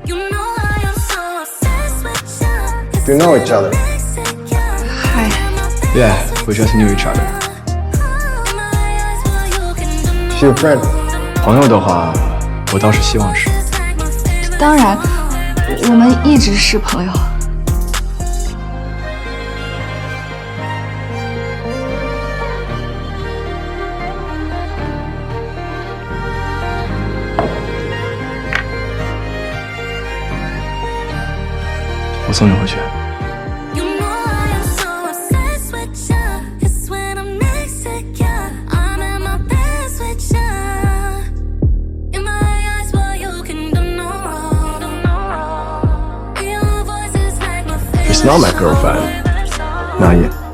Do you know each other? Hi. Yeah, we just knew each other. She's your friend? 朋友的话，我倒是希望是。当然，我们一直是朋友。我送你回去。She's not my girlfriend. Not yet.